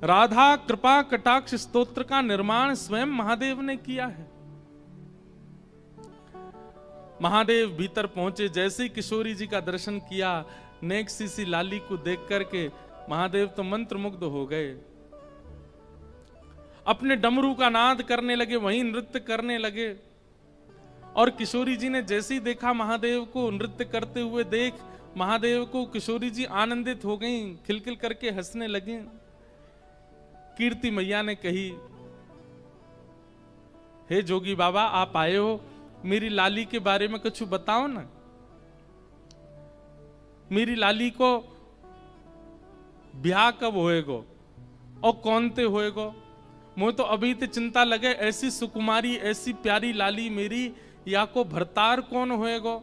राधा कृपा कटाक्ष स्तोत्र का निर्माण स्वयं महादेव ने किया है। महादेव भीतर पहुंचे, जैसे ही किशोरी जी का दर्शन किया, नेक्सी सी लाली को देख करके महादेव तो मंत्रमुग्ध हो गए। अपने डमरू का नाद करने लगे, वहीं नृत्य करने लगे। और किशोरी जी ने जैसे ही देखा महादेव को नृत्य करते हुए देख महादेव को, किशोरी जी आनंदित हो गईं, खिलखिल करके हंसने लगी। कीर्ति मैया ने कही, हे जोगी बाबा आप आए हो, मेरी लाली के बारे में कुछ बताओ ना। मेरी लाली को ब्याह कब होएगो और कौन ते होएगो? मुझे तो अभी ते चिंता लगे, ऐसी सुकुमारी ऐसी प्यारी लाली मेरी, या को भरतार कौन होएगो?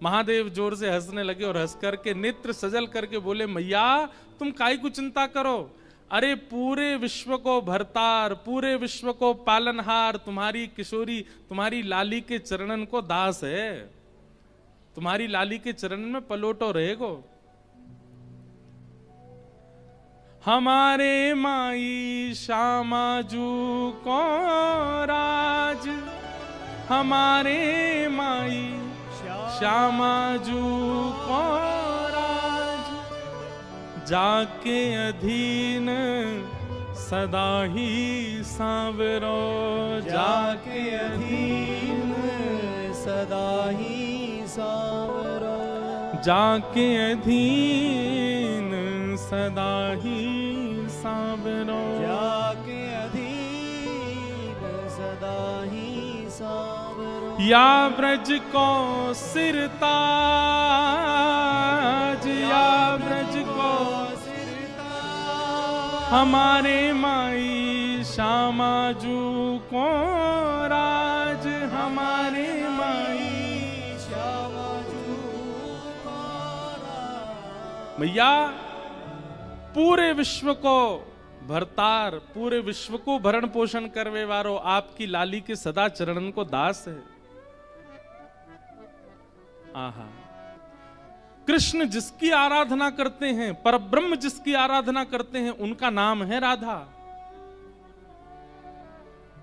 महादेव जोर से हंसने लगे और हंस करके नेत्र सजल करके बोले, मैया तुम काहे को चिंता करो, अरे पूरे विश्व को भरतार, पूरे विश्व को पालनहार तुम्हारी किशोरी, तुम्हारी लाली के चरणन को दास है, तुम्हारी लाली के चरणन में पलोटो रहेगो। हमारे माई श्यामाजू को राज, हमारे माई श्यामाजू को राज, जाके अधीन सदा ही सांवरो, जाके अधीन सदा ही सांवरो, जाके अधीन सदा ही सांवरो, जाके अधीन सदा ही सांवरो। या ब्रज को सिरताज, या ब्रज को सिरताज, हमारे माई श्यामाजू को राज, हमारे माई श्यामाजू को राज। मैया पूरे विश्व को भरतार, पूरे विश्व को भरण पोषण करवे वारो आपकी लाली के सदा चरणन को दास है। आहा, कृष्ण जिसकी आराधना करते हैं, परब्रह्म जिसकी आराधना करते हैं, उनका नाम है राधा।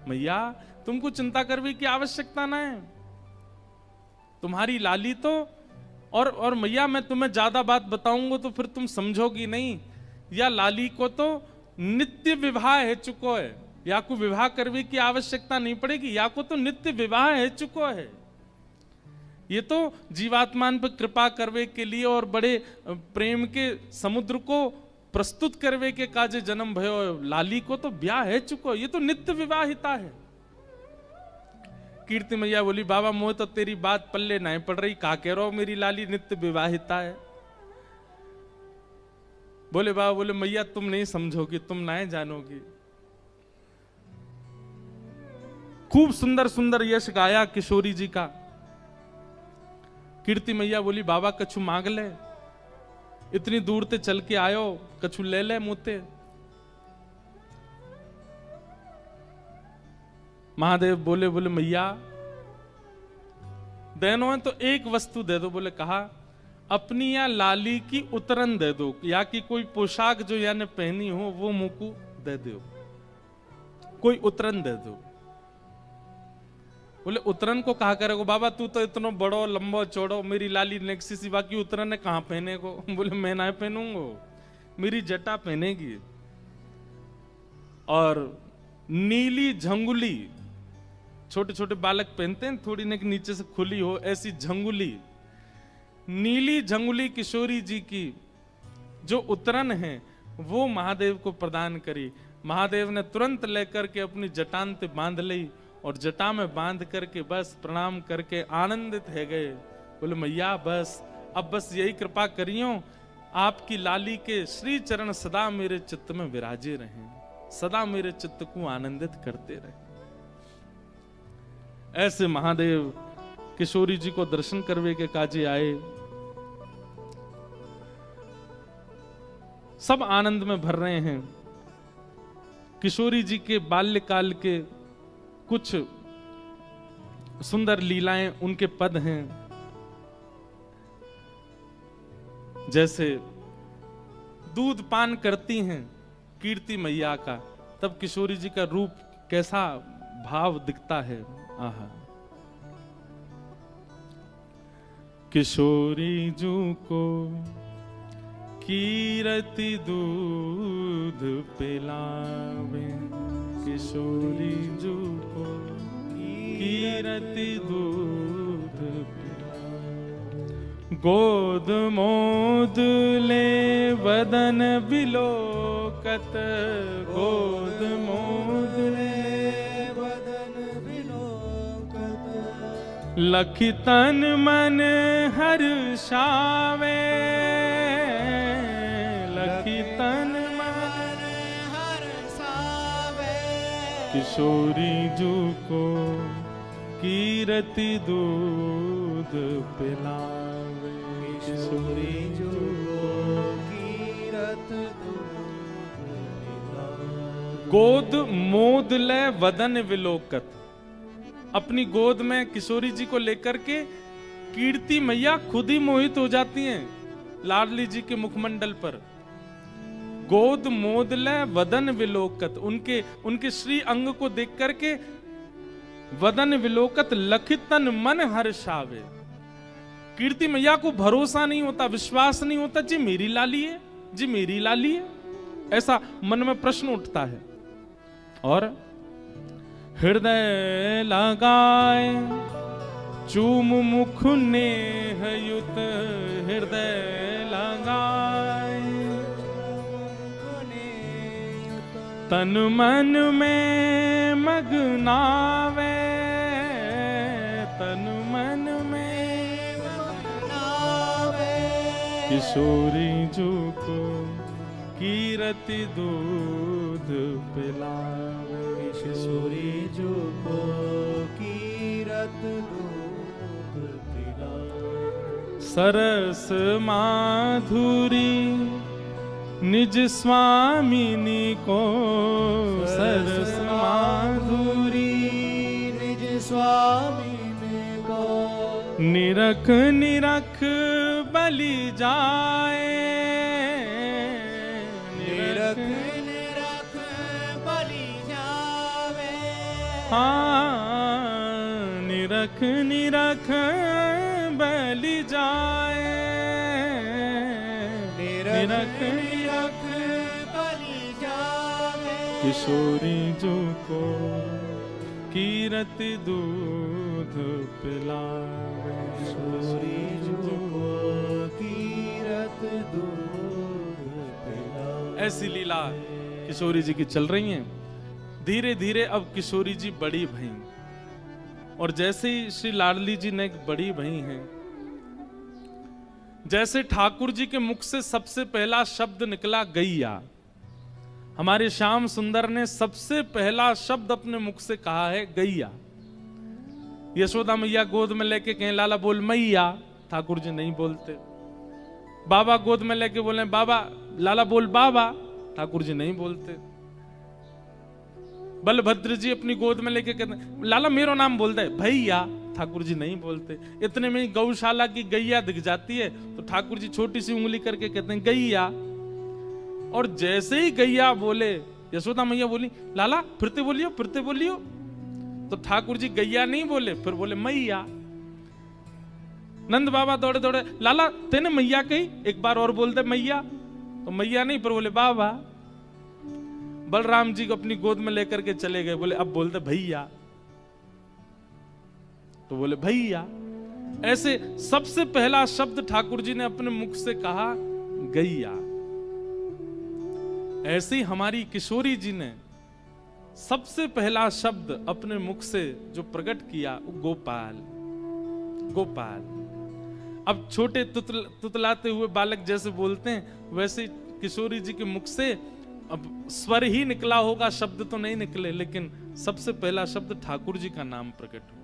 मैया तुमको चिंता करने की आवश्यकता ना है, तुम्हारी लाली तो और मैया मैं तुम्हें ज्यादा बात बताऊंगा तो फिर तुम समझोगी नहीं। या लाली को तो नित्य विवाह है चुको है, या को विवाह करने की आवश्यकता नहीं पड़ेगी, या को तो नित्य विवाह है चुको है। ये तो जीवात्मान पर कृपा करवे के लिए और बड़े प्रेम के समुद्र को प्रस्तुत करवे के काजे जन्म भयो। लाली को तो ब्याह है चुको, ये तो नित्य विवाहिता है। कीर्ति मैया बोली, बाबा मोह तो तेरी बात पल्ले नहीं पड़ रही, का कह रहा हो मेरी लाली नित्य विवाहिता है। बोले बाबा, बोले मैया तुम नहीं समझोगी, तुम नहीं जानोगी। खूब सुंदर सुंदर यश गाया किशोरी जी का। कीर्ति मैया बोली, बाबा कछु मांग ले, इतनी दूर ते चल के आयो, कछु ले ले मुते। महादेव बोले, बोले मैया देनो है तो एक वस्तु दे दो। बोले कहा, अपनी या लाली की उतरन दे दो, या कि कोई पोशाक जो याने पहनी हो वो मुकु दे दो, कोई उतरन दे दो। बोले उतरन को कहा करेगो बाबा, तू तो इतना बड़ो लंबो चौड़ो, मेरी लाली नेक्सी सी, बाकी उतरन है कहां पहने को। बोले मैं ना पहनूंगो, मेरी जटा पहनेगी। और नीली झंगुली, छोटे छोटे बालक पहनते हैं, थोड़ी नेक नीचे से खुली हो, ऐसी झंगुली, नीली झंगुली किशोरी जी की जो उतरन है वो महादेव को प्रदान करी। महादेव ने तुरंत लेकर के अपनी जटान पे बांध ली और जटा में बांध करके बस प्रणाम करके आनंदित है गए। बोले मैया बस अब बस यही कृपा करियो, आपकी लाली के श्री चरण सदा मेरे चित्त में विराजे रहें, सदा मेरे चित्त को आनंदित करते रहे। ऐसे महादेव किशोरी जी को दर्शन करवे के काजे आए। सब आनंद में भर रहे हैं। किशोरी जी के बाल्यकाल के कुछ सुंदर लीलाएं, उनके पद हैं। जैसे दूध पान करती हैं कीर्ति मैया का, तब किशोरी जी का रूप कैसा भाव दिखता है। आहा। किशोरी जू को कीरति दूध पिलावे, किशोरी जू को कीरति दूध पिलावे। गोद मोद ले वदन बिलोकत, गोद मोद ले वदन बिलोकत, लखि तन मन हर्षावे, लखि तन मन हर्षावे। किशोरी जू को कीरति दूध पिलावे, किशोरी जू को कीरत दूध पिलावे। गोद मोद ले वदन विलोकत, अपनी गोद में किशोरी जी को लेकर के कीर्ति मैया खुद ही मोहित हो जाती हैं लाडली जी के मुखमंडल पर। गोद मोदले वदन विलोकत, उनके श्री अंग को देख करके वदन विलोकत लखितन मन हर्षावे। कीर्ति मैया को भरोसा नहीं होता, विश्वास नहीं होता, जी मेरी लाली है, जी मेरी लाली है, ऐसा मन में प्रश्न उठता है। और हृदय लगाए चूम मुख नेह युत, हृदय लगाए तन मन में मगनावे, तन मन में मगनावे। किशोरी जू को कीरति दूध पिलावे, किशोरी जू को कीरत दूध पिलावे। सरस माधुरी निज स्वामिनी को, सरस माधुरी निज स्वामिनी को, निरख निरख बलि जाए, निरख निरख बलि जावे। हाँ, निरख निरख बलि जाए, निरख निरख बलि जावे। किशोरी जू को कीरति दूध पिलावे, किशोरी जू को कीरत दूध पिलावे। ऐसी लीला किशोरी जी की चल रही हैं। धीरे धीरे अब किशोरी जी बड़ी भई, और जैसे ही श्री लाडली जी ने एक बड़ी भई हैं, जैसे ठाकुर जी के मुख से सबसे पहला शब्द निकला गैया, हमारे श्याम सुंदर ने सबसे पहला शब्द अपने मुख से कहा है गैया। यशोदा मैया गोद में लेके कहें लाला बोल मैया, ठाकुर जी नहीं बोलते। बाबा गोद में लेके बोले बाबा, लाला बोल बाबा, ठाकुर जी नहीं बोलते। बलभद्र जी अपनी गोद में लेके कहते हैं लाला मेरो नाम बोल दे भैया, ठाकुर जी नहीं बोलते। इतने में ही गौशाला की गैया दिख जाती है तो ठाकुर जी छोटी सी उंगली करके कहते हैं गैया। और जैसे ही गैया बोले, यशोदा मैया बोली लाला फिरते बोलियो, फिरते बोलियो, तो ठाकुर जी गैया नहीं बोले, फिर बोले मैया। नंद बाबा दौड़े दौड़े लाला तेने मैया कही, एक बार और बोल दे मैया, तो मैया नहीं फिर बोले बाबा। बलराम जी को अपनी गोद में लेकर के चले गए, बोले अब बोल दे भैया, तो बोले भैया। ऐसे सबसे पहला शब्द ठाकुर जी ने अपने मुख से कहा गैया। ऐसे ही हमारी किशोरी जी ने सबसे पहला शब्द अपने मुख से जो प्रकट किया वो गोपाल, गोपाल। अब छोटे तुतलाते हुए बालक जैसे बोलते हैं वैसे किशोरी जी के मुख से अब स्वर ही निकला होगा, शब्द तो नहीं निकले, लेकिन सबसे पहला शब्द ठाकुर जी का नाम प्रकट हुआ।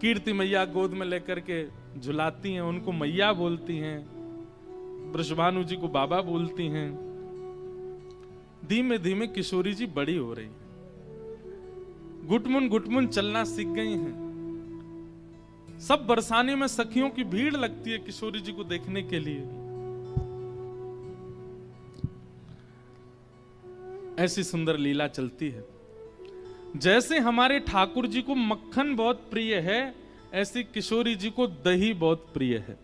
कीर्ति मैया गोद में लेकर के झुलाती हैं, उनको मैया बोलती हैं, वृषभानु जी को बाबा बोलती हैं। धीमे धीमे किशोरी जी बड़ी हो रही हैं, घुटमुन चलना सीख गई हैं। सब बरसाने में सखियों की भीड़ लगती है किशोरी जी को देखने के लिए। ऐसी सुंदर लीला चलती है। जैसे हमारे ठाकुर जी को मक्खन बहुत प्रिय है, ऐसी किशोरी जी को दही बहुत प्रिय है।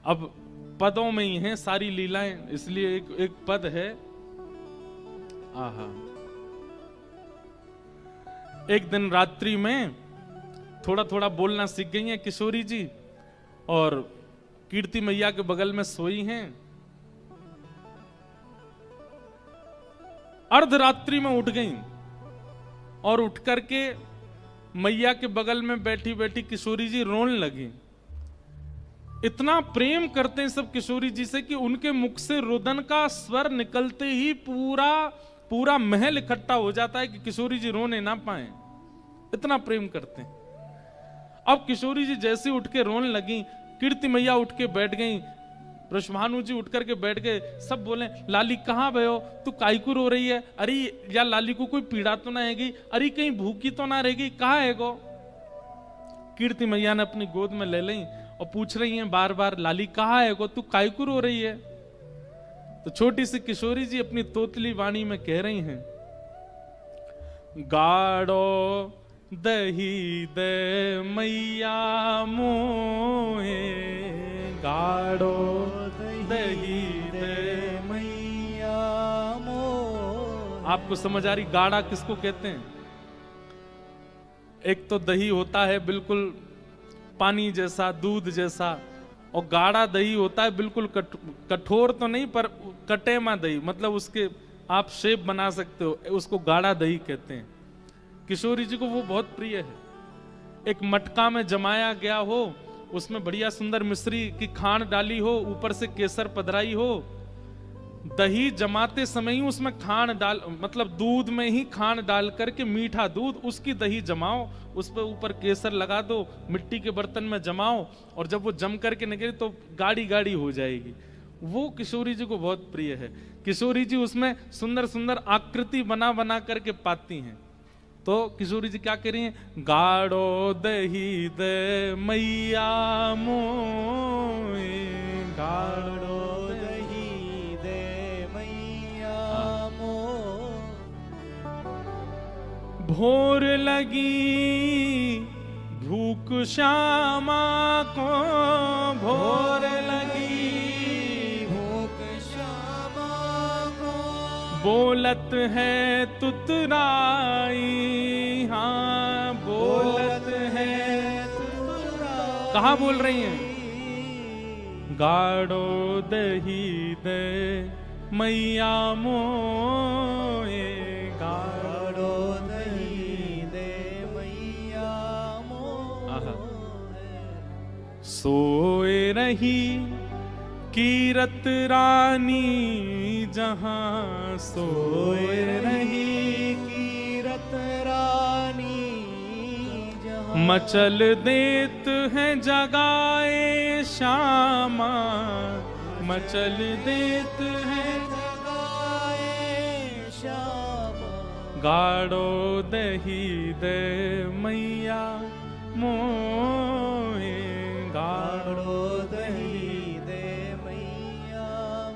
अब पदों में ही हैं सारी लीलाएं, इसलिए एक पद है। आहा, एक दिन रात्रि में थोड़ा थोड़ा बोलना सीख गई हैं किशोरी जी, और कीर्ति मैया के बगल में सोई हैं। अर्धरात्रि में उठ गईं और उठ करके मैया के बगल में बैठी बैठी किशोरी जी रोने लगी। इतना प्रेम करते हैं सब किशोरी जी से कि उनके मुख से रुदन का स्वर निकलते ही पूरा पूरा महल इकट्ठा हो जाता है कि किशोरी जी रोने ना पाए, इतना प्रेम करते हैं। अब किशोरी जी जैसे उठ के रोने लगी, कीर्ति मैया उठ के बैठ गई, वृषभानु जी उठ करके बैठ गए। सब बोले, लाली कहाँ भयो, तू काईकू रो रही है? अरे या लाली को कोई पीड़ा तो ना हैगी? अरे कहीं भूखी तो ना रहेगी? कहाँ है गो? कीर्ति मैया ने अपनी गोद में ले ली और पूछ रही हैं बार बार, लाली कहाँ है गो, तू काईकू रो रही है? तो छोटी सी किशोरी जी अपनी तोतली वाणी में कह रही हैं, गाड़ो दही दे मैया मोहे, गाड़ो दही दे मैया मोहे। आपको समझ आ रही गाढ़ा किसको कहते हैं? एक तो दही होता है बिल्कुल पानी जैसा, दूध जैसा, और गाढ़ा दही होता है बिल्कुल कठोर तो नहीं पर कटेमा दही, मतलब उसके आप शेप बना सकते हो, उसको गाढ़ा दही कहते हैं। किशोरी जी को वो बहुत प्रिय है। एक मटका में जमाया गया हो, उसमें बढ़िया सुंदर मिश्री की खांड डाली हो, ऊपर से केसर पधराई हो, दही जमाते समय ही उसमें खांड डाल, मतलब दूध में ही खांड डाल करके, मीठा दूध, उसकी दही जमाओ, उस पर ऊपर केसर लगा दो, मिट्टी के बर्तन में जमाओ, और जब वो जम करके निकले तो गाढ़ी गाढ़ी हो जाएगी। वो किशोरी जी को बहुत प्रिय है। किशोरी जी उसमें सुंदर सुंदर आकृति बना बना करके पाती हैं। तो किशोरी जी क्या कह रही हैं? गाढ़ो दही दे मैया मोए, गाढ़ो दही दे मैया मोहे। भोर लगी भूख श्यामा को, भोर लगी भूख श्यामा को, बोलत है तुतराई, हाँ बोलत है। कहाँ बोल रही हैं? गाढ़ो दही दे मैया मोए, गाढ़ो दही दे मैया मोहे। सोए रही कीरत रानी जहां, सोए रही कीरत रानी जहां, मचल देत है जगाए श्यामा, मचल देत है जगाए श्यामा। गाढ़ो दही दे मैया मोए, गाढ़ो दही दे मैया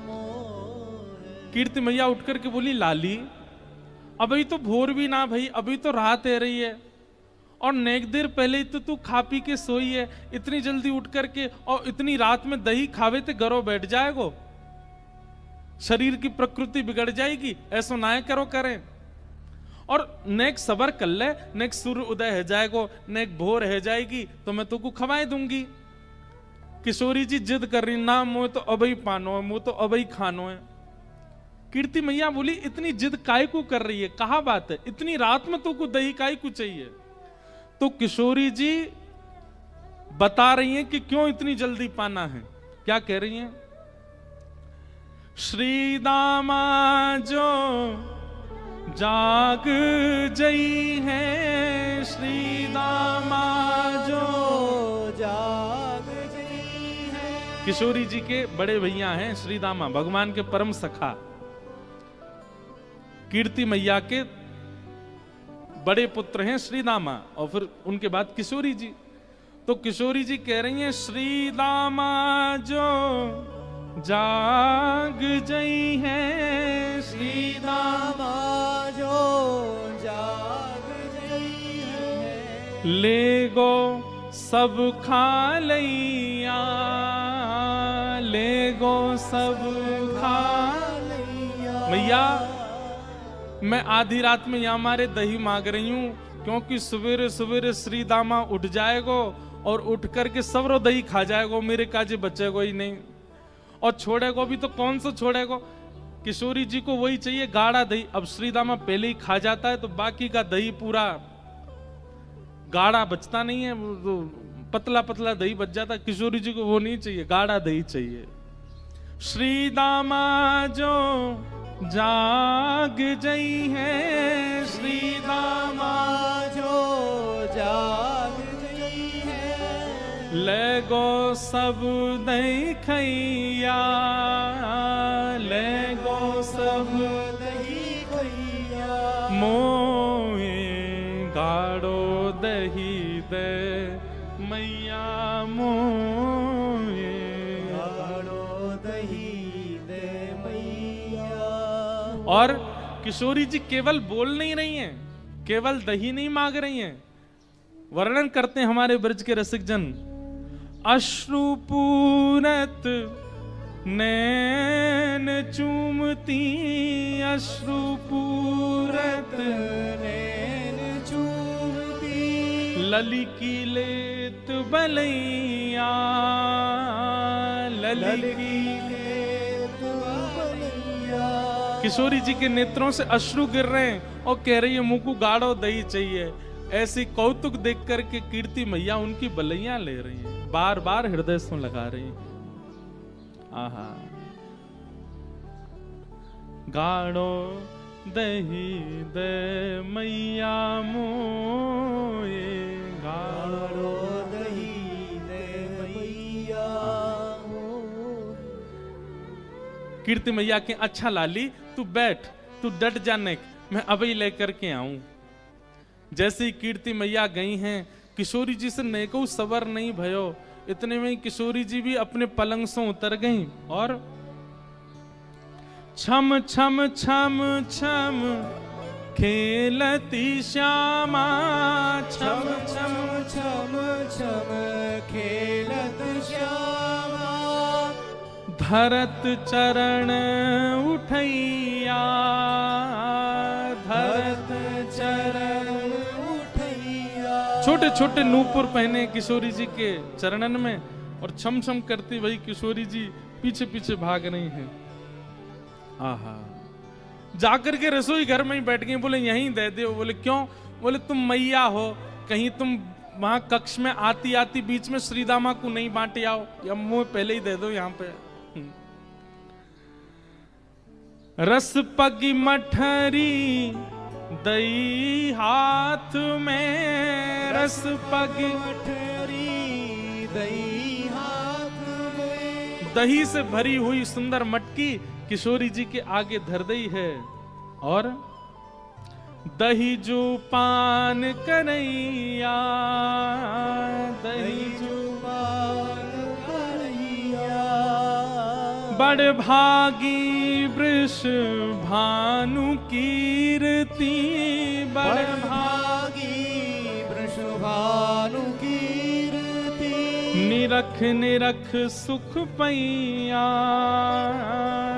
मोहे। कीर्ति मैया उठ करके बोली, लाली अभी तो भोर भी ना भाई, अभी तो रात है रही है, और नेक देर पहले ही तो तू खा पी के सोई है, इतनी जल्दी उठ करके और इतनी रात में दही खावे तो घरों बैठ जाएगो, शरीर की प्रकृति बिगड़ जाएगी, ऐसा ना करो करें। और नेक सबर कर ले, नेक सूर्य उदय है जाएगो, नेक भोर है जाएगी तो मैं तुमको खवाए दूंगी। किशोरी जी जिद कर रही, ना मुझे तो अभी पानो है, मुझे तो अभी खानो है। कीर्ति मैया बोली, इतनी जिद काय को कर रही है, कहा बात है, इतनी रात में तुमको दही काय को चाहिए? तो किशोरी जी बता रही हैं कि क्यों इतनी जल्दी पाना है। क्या कह रही हैं? श्री दामा जो जाग जई है, श्री दामा जो जाग जई है। किशोरी जी के बड़े भैया हैं श्री दामा, भगवान के परम सखा, कीर्ति मैया के बड़े पुत्र हैं श्री दामा, और फिर उनके बाद किशोरी जी। तो किशोरी जी कह रही हैं, श्री दामा जो जाग जई है श्री दामा जो जाग जई है। ले गो सब खा लैया, ले गो सब खा लैया। मैया मैं आधी रात में यहाँ मारे दही मांग रही हूँ, क्योंकि सवेरे सवेरे श्री दामा उठ जाएगो और उठ करके सबरो दही खा जाएगो, मेरे काजे बचेगो ही नहीं। और छोड़ेगो भी तो कौन सा छोड़ेगो, किशोरी जी को वही चाहिए गाढ़ा दही। अब श्री दामा पहले ही खा जाता है तो बाकी का दही पूरा गाढ़ा बचता नहीं है, वो पतला पतला दही बच जाता है। किशोरी जी को वो नहीं चाहिए, गाढ़ा दही चाहिए। श्री दामा जो जाग जई है, श्री दामा जो जाग जई है। ले गो सब दही खैया, ले गो सब दही खैया। मोए गाढ़ो दही दे मैया, मोए गाढ़ो दही दे मैया। और किशोरी जी केवल बोल नहीं रही हैं, केवल दही नहीं मांग रही हैं, वर्णन करते हैं हमारे ब्रज के रसिक जन। अश्रुपूरत नैन चूमती, अश्रुपूरत नैन चूमती। लली की लेत बलैया, लली की किशोरी जी के नेत्रों से अश्रु गिर रहे हैं और कह रही है मुंह को गाढ़ो दही चाहिए। ऐसी कौतुक देख करके कीर्ति मैया उनकी बलैया ले रही है, बार बार हृदय से लगा रही है। आहा, गाढ़ो दही दे मैया मोए, गाढ़ो दही दे मैया। कीर्ति मैया के अच्छा लाली तू बैठ, तू डट जाने, मैं अभी लेकर के आऊं। जैसे ही कीर्ति मैया गई हैं, किशोरी जी से नेको सबर नहीं भयो। इतने में किशोरी जी भी अपने पलंग से उतर गईं और छम छम छम छम खेलती श्यामा, छम छम छम छम खेलत श्यामा। धरत चरण उठैया, धरत चरण उठैया। छोटे छोटे नूपुर पहने किशोरी जी के चरणन में, और छम छम करती वही किशोरी जी पीछे पीछे भाग रही हैं। आहा, जाकर के रसोई घर में ही बैठ गई। बोले यहीं दे दो। बोले क्यों? बोले तुम मैया हो, कहीं तुम वहां कक्ष में आती आती बीच में श्रीदामा को नहीं बांटे आओ, या मुंह पहले ही दे दो यहाँ पे। रस पगी मठरी दही हाथ में, रस पगी मठरी दही हाथ में। दही से भरी हुई सुंदर मटकी किशोरी जी के आगे धर दी है, और दही जो पान करैया, दही जो पान करैया। बड़ भागी वृष भानु कीर्ति, बड़ भागी वृषभानु कीर्ति। निरख निरख सुख पैया,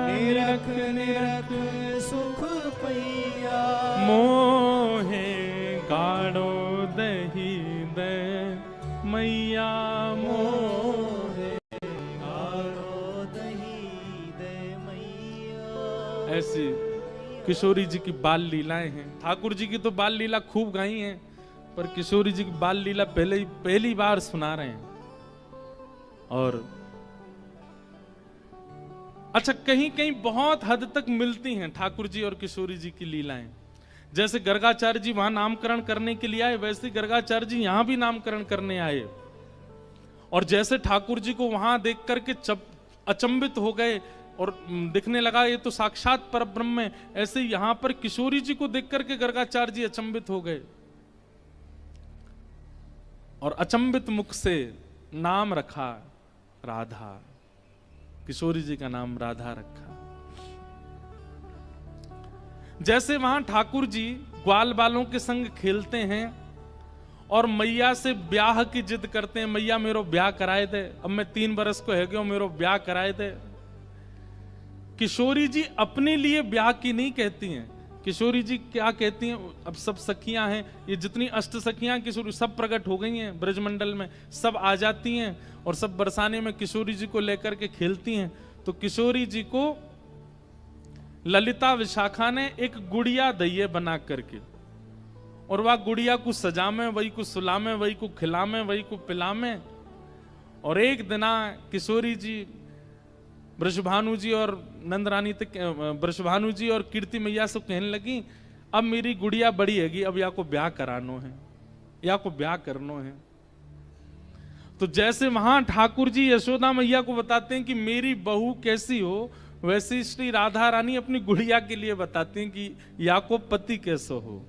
निरख निरख सुख पैया। मोहे गाढ़ो दही दे मैया, मोहे गाढ़ो दही दे मैया। ऐसी किशोरी जी की बाल लीलाएं हैं। ठाकुर जी की तो बाल लीला खूब गाई हैं, पर किशोरी जी की बाल लीला पहली बार सुना रहे हैं। और अच्छा, कहीं कहीं बहुत हद तक मिलती हैं ठाकुर जी और किशोरी जी की लीलाएं। जैसे गर्गाचार्य जी वहां नामकरण करने के लिए आए, वैसे गर्गाचार्य जी यहां भी नामकरण करने आए। और जैसे ठाकुर जी को वहां देख करके अचंभित हो गए और दिखने लगा ये तो साक्षात परब्रह्म है, ऐसे यहां पर किशोरी जी को देख करके गर्गाचार्य जी अचंभित हो गए और अचंभित मुख से नाम रखा राधा। किशोरी जी का नाम राधा रखा। जैसे वहां ठाकुर जी ग्वाल बालों के संग खेलते हैं और मैया से ब्याह की जिद करते हैं, मैया मेरो ब्याह कराए दे, अब मैं 3 बरस को है गया, मेरो ब्याह कराए दे। किशोरी जी अपने लिए ब्याह की नहीं कहती हैं। किशोरी जी क्या कहती हैं, अब सब सखियां हैं, ये जितनी अष्ट सखियां किशोरी सब प्रकट हो गई हैं ब्रजमंडल में, सब आ जाती हैं और सब बरसाने में किशोरी जी को लेकर के खेलती हैं। तो किशोरी जी को ललिता विशाखा ने एक गुड़िया दैये बना करके, और वह गुड़िया को सजामे, वही को सुलामे, वही को खिलामे, वही को पिलामे। और एक दिना किशोरी जी ब्रजभानु जी और नंदरानी तक, ब्रजभानु जी और कीर्ति मैया से कहने लगी, अब मेरी गुड़िया बड़ी हैगी, अब या को ब्याह करानो है, या को ब्याह करनो है। तो जैसे वहां ठाकुर जी यशोदा मैया को बताते हैं कि मेरी बहू कैसी हो, वैसे श्री राधा रानी अपनी गुड़िया के लिए बताती हैं कि या को पति कैसा हो।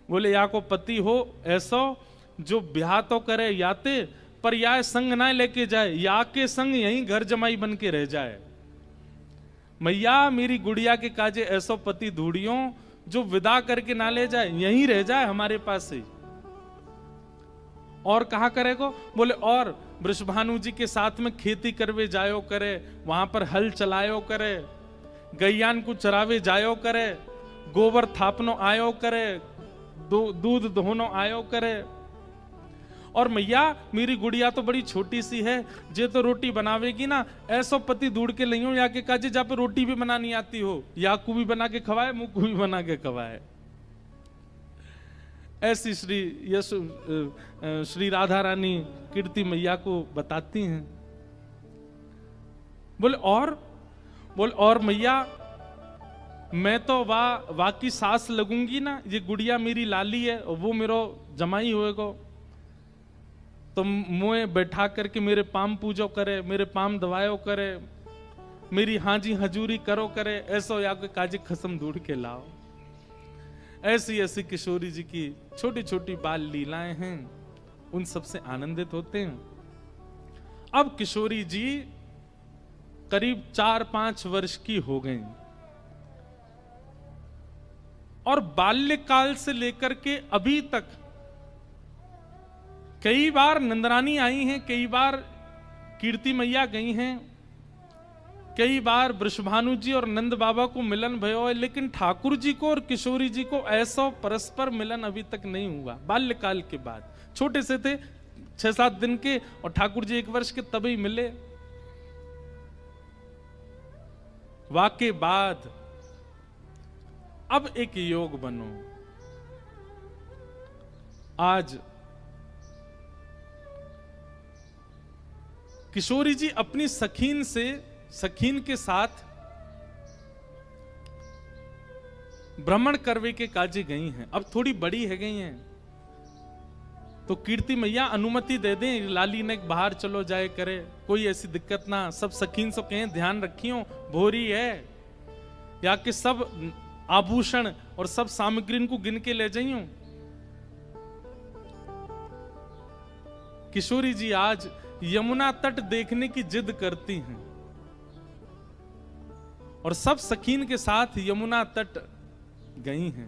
बोले या को पति हो ऐसा जो ब्याह तो करे याते, पर या संग ना लेके जाए, या के संग यहीं घर जमाई बन के रह जाए। मैया मेरी गुड़िया के काजे ऐसो पति ढूंढियो जो विदा करके ना ले जाए, यहीं रह जाए हमारे पास ही। और कहा करेगो, बोले और वृषभानु जी के साथ में खेती करवे जायो करे, वहां पर हल चलायो करे, गैयान को चरावे जायो करे, गोबर थापनो आयो करे, दूध दोहनो आयो करे। और मैया मेरी गुड़िया तो बड़ी छोटी सी है, जे तो रोटी बनावेगी ना, ऐसो पति ढूंढ के लियो या के काजे जहाँ पे रोटी भी बनानी आती हो, या को भी बना के खवाए, मुंह को भी बना के खवाए। ऐसी श्री राधा रानी कीर्ति मैया को बताती हैं। बोले और मैया मैं तो वाह की सास लगूंगी ना, ये गुड़िया मेरी लाली है और वो मेरो जमाई होएगो, तो मुझे बैठा करके मेरे पाम पूजो करे, मेरे पाम दवायो करे, मेरी हाजी हजूरी करो करे, ऐसो या के काजे खसम ढूंढ के लाओ। ऐसी ऐसी किशोरी जी की छोटी छोटी बाल लीलाएं हैं, उन सबसे आनंदित होते हैं। अब किशोरी जी करीब 4-5 वर्ष की हो गई और बाल्यकाल से लेकर के अभी तक कई बार नंदरानी आई हैं, कई बार कीर्ति मैया गई हैं, कई बार वृषभानु जी और नंद बाबा को मिलन भयो है, लेकिन ठाकुर जी को और किशोरी जी को ऐसा परस्पर मिलन अभी तक नहीं हुआ। बाल्यकाल के बाद छोटे से थे 6-7 दिन के, और ठाकुर जी 1 वर्ष के, तभी मिले। वाके बाद अब एक योग बनो। आज किशोरी जी अपनी सखीन के साथ भ्रमण करवे के काजे गई हैं। अब थोड़ी बड़ी है गई हैं, तो कीर्ति मैया अनुमति दे दें, लाली ने बाहर चलो जाए करे, कोई ऐसी दिक्कत ना। सब सखीन से कहें ध्यान रखियो, भोरी है, या कि सब आभूषण और सब सामग्री को गिन के ले जाइयो। किशोरी जी आज यमुना तट देखने की जिद करती हैं और सब सखीन के साथ यमुना तट गई हैं।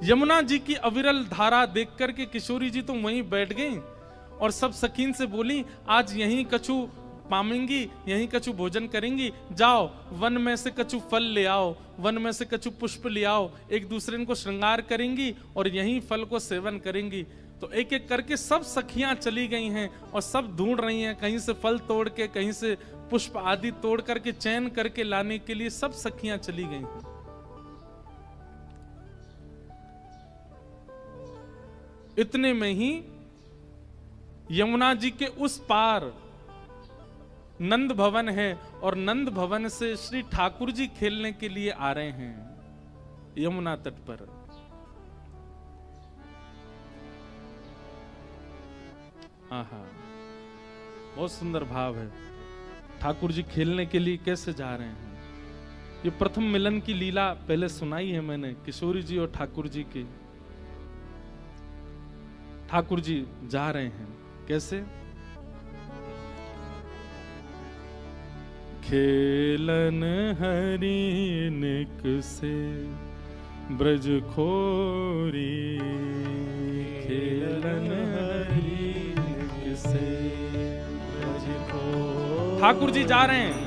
यमुना जी की अविरल धारा देख करके किशोरी जी तो वहीं बैठ गईं और सब सखीन से बोली, आज यहीं कछु पामेंगी, यहीं कछु भोजन करेंगी, जाओ वन में से कछु फल ले आओ, वन में से कछु पुष्प ले आओ, एक दूसरे को श्रृंगार करेंगी और यहीं फल को सेवन करेंगी। तो एक एक करके सब सखियां चली गई हैं और सब ढूंढ रही हैं, कहीं से फल तोड़ के, कहीं से पुष्प आदि तोड़ करके चयन करके लाने के लिए सब सखियां चली गई हैं। इतने में ही यमुना जी के उस पार नंद भवन है और नंद भवन से श्री ठाकुर जी खेलने के लिए आ रहे हैं यमुना तट पर। आहा, बहुत सुंदर भाव है। ठाकुर जी खेलने के लिए कैसे जा रहे हैं। ये प्रथम मिलन की लीला पहले सुनाई है मैंने, किशोरी जी और ठाकुर जी की। ठाकुर जी जा रहे हैं। कैसे? खेलन हरि निक से ब्रज खोरी, खेलन हरि निक से ब्रज खोरी। ठाकुर जी जा रहे हैं,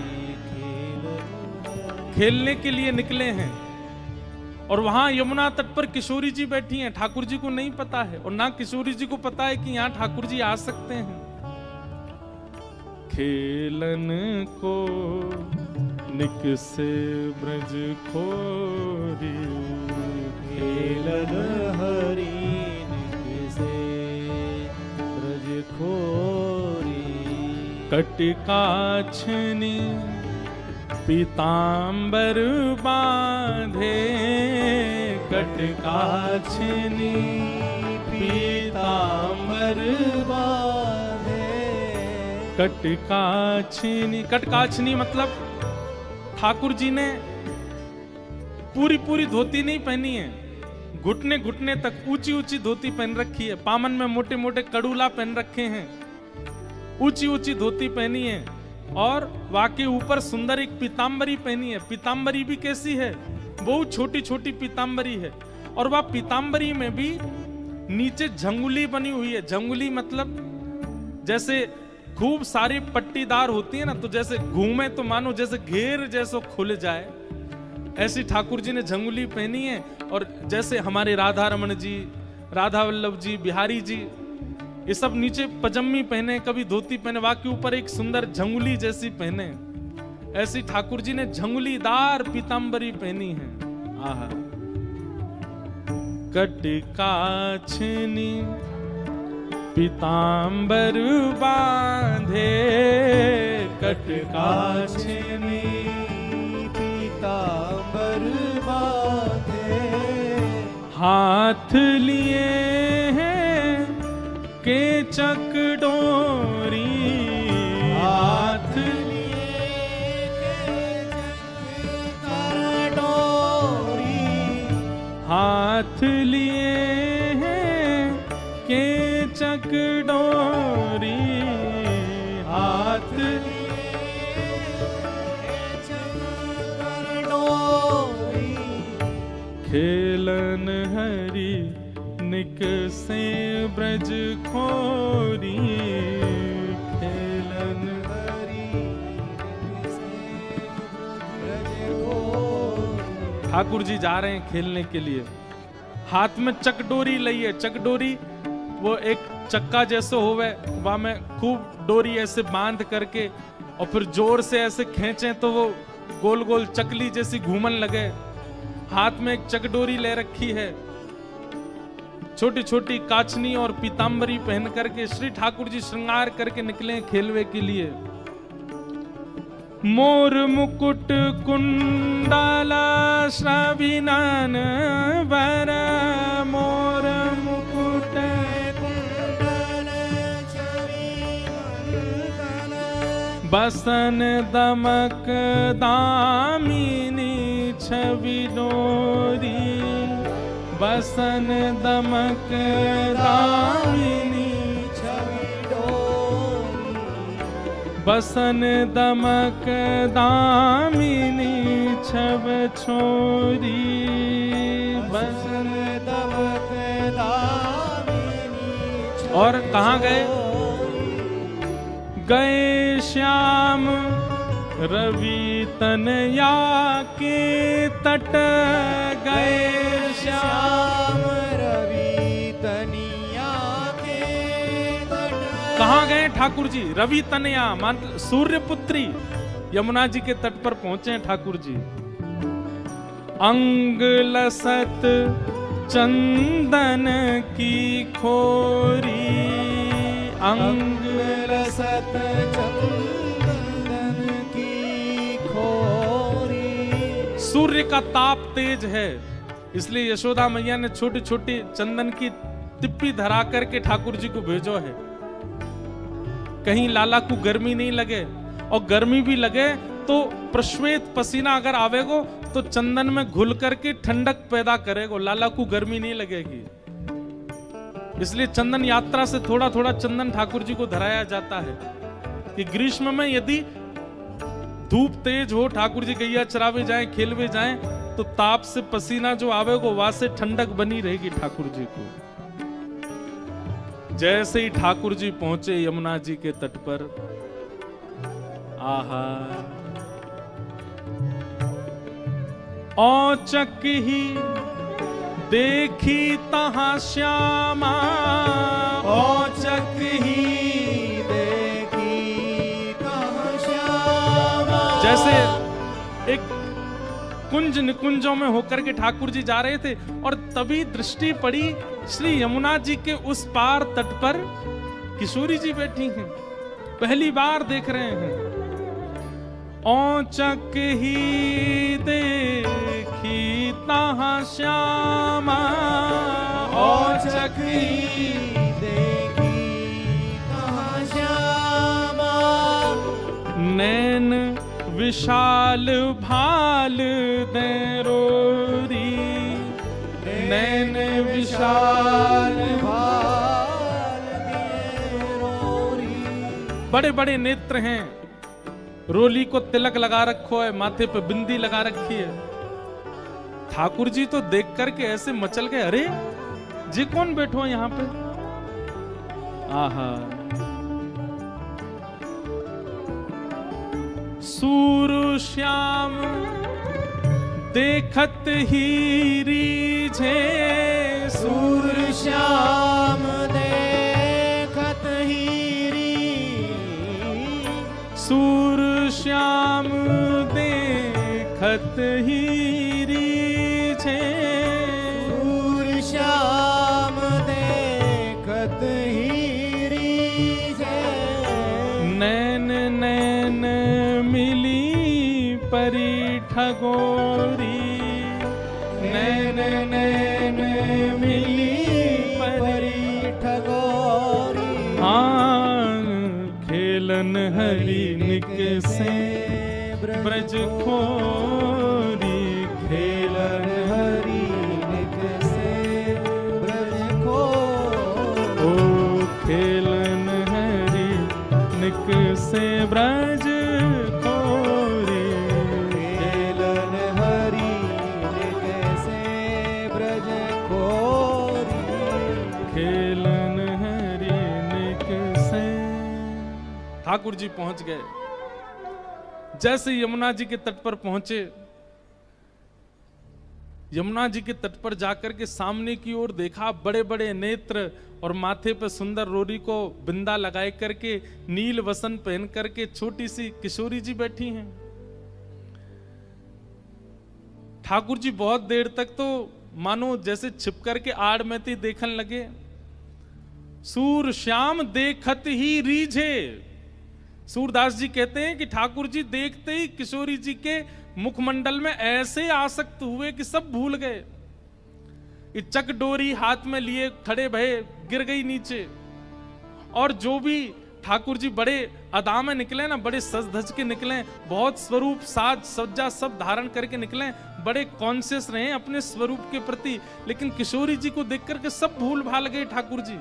खेलने के लिए निकले हैं, और वहां यमुना तट पर किशोरी जी बैठी हैं। ठाकुर जी को नहीं पता है, और ना किशोरी जी को पता है कि यहाँ ठाकुर जी आ सकते हैं। खेलन को निक से ब्रज खोरी, खेलन हरि निक से ब्रज खोरी। कटिकाछनी पीतांबर बांधे, कटिकाछनी पीतांबर बांधे। कटकाछनी, कटकाछनी मतलब ठाकुर जी ने पूरी धोती नहीं पहनी है, घुटने घुटने तक ऊंची ऊंची धोती पहन रखी है। पामन में मोटे मोटे कड़ूला पहन रखे हैं, ऊंची ऊंची धोती पहनी है, और वाके ऊपर सुंदर एक पीतांबरी पहनी है। पीतांबरी भी कैसी है? बहुत छोटी छोटी पीतांबरी है, और वह पीतांबरी में भी नीचे झंगुली बनी हुई है। झंगुली मतलब जैसे खूब सारी पट्टीदार होती है ना, तो जैसे घूमे तो मानो जैसे घेर जैसो खुल जाए, ऐसी ठाकुर जी ने झंगुली पहनी है। और जैसे हमारे राधा रमन जी, राधा वल्लभ जी, बिहारी जी, ये सब नीचे पजम्मी पहने, कभी धोती पहने, वाके ऊपर एक सुंदर झंगुली जैसी पहने, ऐसी ठाकुर जी ने झंगुलीदार पीतांबरी पहनी है। आहा। कटकाछनी पीतांबर बांधे, कटकाछनी पीतांबर बांधे। हाथ लिए हैं केचक डोरी, हाथ लिए केचक डोरी। हाथ लिए हैं केचक डोरी, हाथ लिए केचक डोरी। खेलन हरि निक से ब्रज खोरी, खेलन हरि निक से ब्रज खोरी। ठाकुर जी जा रहे हैं खेलने के लिए। हाथ में चकडोरी लई है। चकडोरी वो एक चक्का जैसे होवे, वहां में खूब डोरी ऐसे बांध करके और फिर जोर से ऐसे खींचे तो वो गोल गोल चकली जैसी घूमन लगे। हाथ में एक चकडोरी ले रखी है, छोटी छोटी काचनी और पीतांबरी पहन करके श्री ठाकुर जी श्रृंगार करके निकले खेलवे के लिए। मोर मुकुट कुंडल श्रविनन वर, मोर मुकुट कुंडल छविमंगल। बसन दमक दामिनी छवि डोरी, बसन दमक दामिनी बसन दमक दामिनी छव छोरी, बसन दमक दामिनी। और कहाँ गए? गए श्याम रवि तनया के तट, गए श्याम रवि तनिया के तट। कहाँ गए ठाकुर जी? रवि तनया मतलब सूर्य पुत्री यमुना जी के तट पर पहुंचे हैं ठाकुर जी। अंग लसत चंदन की खोरी, अंग लसत चंदन की खोरी। सूर्य का ताप तेज है, इसलिए यशोदा मैया ने छोटी छोटी चंदन की तिप्पी धरा करके ठाकुर जी को भेजो है, कहीं लाला को गर्मी नहीं लगे। और गर्मी भी लगे तो प्रश्वेत पसीना अगर आवेगो तो चंदन में घुल करके ठंडक पैदा करेगो, लाला को गर्मी नहीं लगेगी। इसलिए चंदन यात्रा से थोड़ा थोड़ा चंदन ठाकुर जी को धराया जाता है कि ग्रीष्म में यदि धूप तेज हो, ठाकुर जी गैया चरावे जाएं, खेलवे जाएं, तो ताप से पसीना जो आवेगा वहां से ठंडक बनी रहेगी ठाकुर जी को। जैसे ही ठाकुर जी पहुंचे यमुना जी के तट पर, आहा, औचक ही देखी तहां श्यामा, औचक ही देखी तहां श्यामा। जैसे एक कुंज निकुंजों में होकर के ठाकुर जी जा रहे थे और तभी दृष्टि पड़ी श्री यमुना जी के उस पार तट पर किशोरी जी बैठी हैं, पहली बार देख रहे हैं। औचक ही देखी तहां श्यामा, औचक ही देखी तहां श्यामा। नैन विशाल भाल दे रोरी, नैन विशाल भाल दिए रोरी। बड़े बड़े नेत्र हैं, रोली को तिलक लगा रखो है, माथे पे बिंदी लगा रखी है। ठाकुर जी तो देख करके ऐसे मचल गए, अरे जी कौन बैठो है यहां पे? आहा, सूर श्याम देखत ही रीझे, सूर श्याम देखत ही रीझे। सूर श्याम देखत ही रीझे, सूर श्याम देखत ही रीझे। नैन नैन मिली परी ठगोरी, नैन नैन मिली परी ठगोरी। हाँ, खेलन हरि निक से ब्रज खोरी, खेलन हरि निक से ब्रज खोरी। ओ खेलन हरि निक से ब्रज खोरी, खेलन हरि निक से ब्रज खोरी। खेलन हरि निक से। ठाकुर जी पहुंच गए। जैसे यमुना जी के तट पर पहुंचे, यमुना जी के तट पर जाकर के सामने की ओर देखा, बड़े बड़े नेत्र और माथे पर सुंदर रोरी को बिंदा लगाए करके, नील वसन पहन करके छोटी सी किशोरी जी बैठी हैं। ठाकुर जी बहुत देर तक तो मानो जैसे छिप करके आड़ में थी देखने लगे। सूर श्याम देखत ही रीझे। सूरदास जी कहते हैं कि ठाकुर जी देखते ही किशोरी जी के मुखमंडल में ऐसे आसक्त हुए कि सब भूल गए। चक डोरी हाथ में लिए खड़े भये, गिर गई नीचे। और जो भी ठाकुर जी बड़े अदा में निकले ना, बड़े सज धज के निकले, बहुत स्वरूप साज सज्जा सब धारण करके निकले, बड़े कॉन्शियस रहे अपने स्वरूप के प्रति। लेकिन किशोरी जी को देख करके सब भूल भाल गए ठाकुर जी।